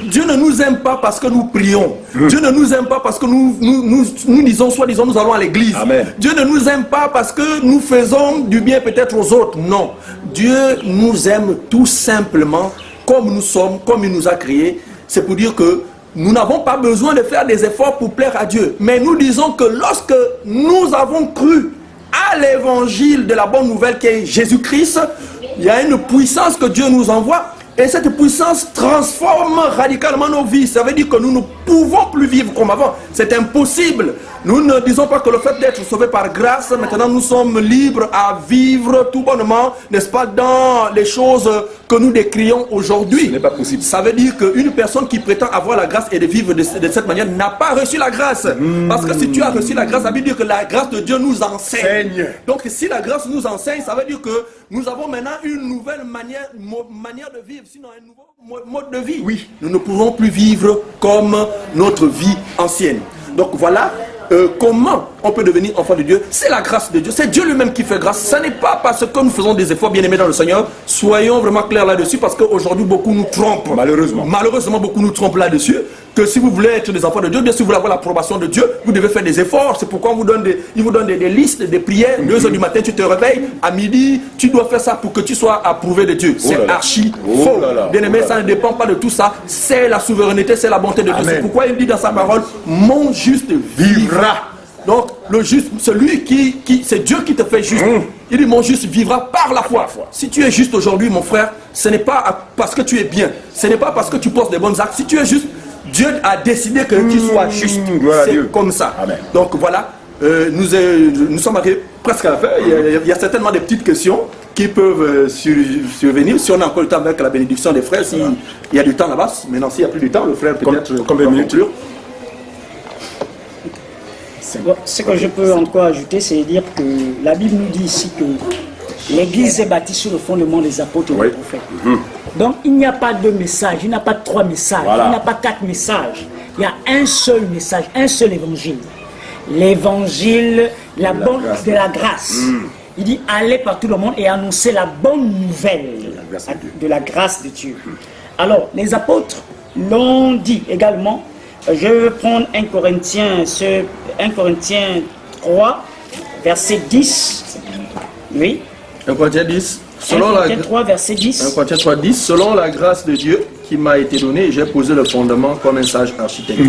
Dieu ne nous aime pas parce que nous prions. Dieu ne nous aime pas parce que nous disons, soi-disant, nous allons à l'église. Dieu ne nous aime pas parce que nous faisons du bien peut-être aux autres. Non. Dieu nous aime tout simplement comme nous sommes, comme il nous a créés. C'est pour dire que nous n'avons pas besoin de faire des efforts pour plaire à Dieu. Mais nous disons que lorsque nous avons cru à l'évangile de la bonne nouvelle qui est Jésus-Christ, il y a une puissance que Dieu nous envoie. Et cette puissance transforme radicalement nos vies. Ça veut dire que nous ne pouvons plus vivre comme avant. C'est impossible. Nous ne disons pas que le fait d'être sauvé par grâce, maintenant nous sommes libres à vivre tout bonnement, n'est-ce pas, dans les choses que nous décrions aujourd'hui. Ce n'est pas possible. Ça veut dire qu'une personne qui prétend avoir la grâce et de vivre de cette manière n'a pas reçu la grâce. Parce que si tu as reçu la grâce, ça veut dire que la grâce de Dieu nous enseigne. Donc si la grâce nous enseigne, ça veut dire que nous avons maintenant une nouvelle manière de vivre, sinon un nouveau mode de vie. Oui. Nous ne pouvons plus vivre comme notre vie ancienne. Donc voilà comment on peut devenir enfant de Dieu. C'est la grâce de Dieu. C'est Dieu lui-même qui fait grâce. Ce n'est pas parce que nous faisons des efforts, bien aimés dans le Seigneur. Soyons vraiment clairs là-dessus, parce qu'aujourd'hui beaucoup nous trompent. Malheureusement beaucoup nous trompent là-dessus. Que si vous voulez être des enfants de Dieu, bien sûr vous voulez avoir l'approbation de Dieu, vous devez faire des efforts. C'est pourquoi il vous donne des listes, des prières. 2 heures du matin, tu te réveilles. À midi, tu dois faire ça pour que tu sois approuvé de Dieu. C'est archi faux. Bien aimé, ça ne dépend pas de tout ça. C'est la souveraineté, c'est la bonté de Dieu. C'est pourquoi il dit dans sa parole, mon juste vivra. Donc le juste, celui c'est Dieu qui te fait juste. Il dit mon juste vivra par la foi. Si tu es juste aujourd'hui, mon frère, ce n'est pas parce que tu es bien. Ce n'est pas parce que tu poses des bons actes. Si tu es juste, Dieu a décidé que tu sois juste. C'est comme ça. Amen. Donc voilà, nous sommes arrivés presque à la fin. Il y a certainement des petites questions qui peuvent survenir. Si on a encore le temps avec la bénédiction des frères, s'il y a du temps là-bas. Maintenant, s'il n'y a plus du temps, le frère peut-être combien de minutes. Ce que je peux encore ajouter, c'est dire que la Bible nous dit ici que l'Église est bâtie sur le fondement des apôtres et des prophètes. Donc il n'y a pas 2 messages, il n'y a pas 3 messages, il n'y a pas 4 messages. Il y a un seul message, un seul évangile. L'évangile de la grâce. Il dit allez par tout le monde et annoncez la bonne nouvelle de la grâce de Dieu. Alors les apôtres l'ont dit également. Je vais prendre 1 Corinthiens 3, verset 10. Oui. 1 Corinthiens 10. 1 Corinthiens 3, verset 10. 1 Corinthiens 3, 10. Selon la grâce de Dieu qui m'a été donnée, j'ai posé le fondement comme un sage architecte.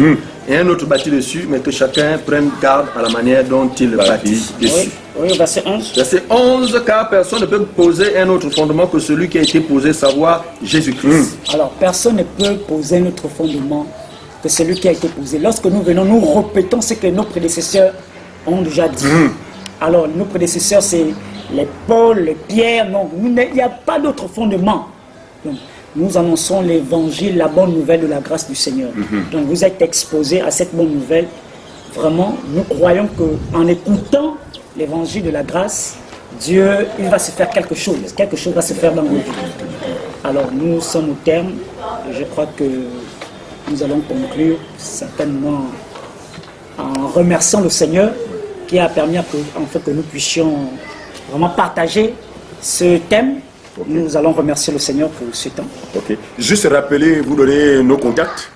Et un autre bâtit dessus, mais que chacun prenne garde à la manière dont il bâtit dessus. Oui, verset 11. Verset 11, car personne ne peut poser un autre fondement que celui qui a été posé, savoir Jésus-Christ. Alors, personne ne peut poser un autre fondement que celui qui a été posé. Lorsque nous venons, nous répétons ce que nos prédécesseurs ont déjà dit. Alors, nos prédécesseurs, c'est les Paul, les Pierre. Non, il n'y a pas d'autre fondement. Donc, nous annonçons l'évangile, la bonne nouvelle de la grâce du Seigneur. Donc, vous êtes exposés à cette bonne nouvelle. Vraiment, nous croyons qu'en écoutant l'évangile de la grâce, Dieu, il va se faire quelque chose. Quelque chose va se faire dans vos vies. Alors, nous sommes au terme. Je crois que nous allons conclure certainement en remerciant le Seigneur qui a permis que nous puissions vraiment partager ce thème. Nous allons remercier le Seigneur pour ce temps. Juste rappeler, vous donner nos contacts.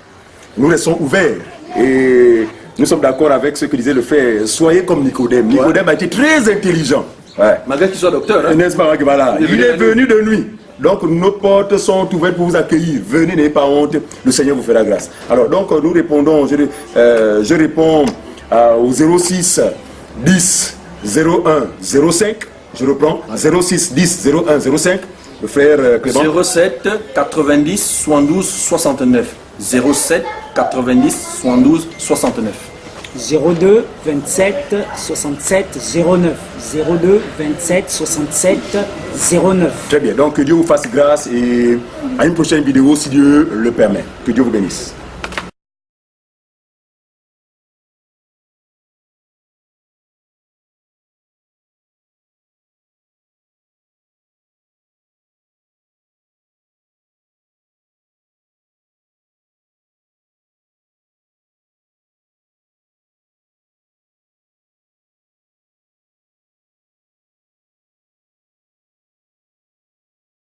Nous restons ouverts et nous sommes d'accord avec ce que disait le frère. Soyez comme Nicodème. Nicodème a été très intelligent. Malgré qu'il soit docteur. N'est-ce pas, voilà. Il est venu de nuit. Donc nos portes sont ouvertes pour vous accueillir. Venez, n'ayez pas honte, le Seigneur vous fera grâce. Alors donc nous répondons, je réponds au 06 10 01 05. Je reprends 06 10 01 05. Le frère Clément. 07 90 72 69. 07 90 72 69. 02 27 67 09. 02 27 67 09. Très bien, donc que Dieu vous fasse grâce et à une prochaine vidéo si Dieu le permet. Que Dieu vous bénisse.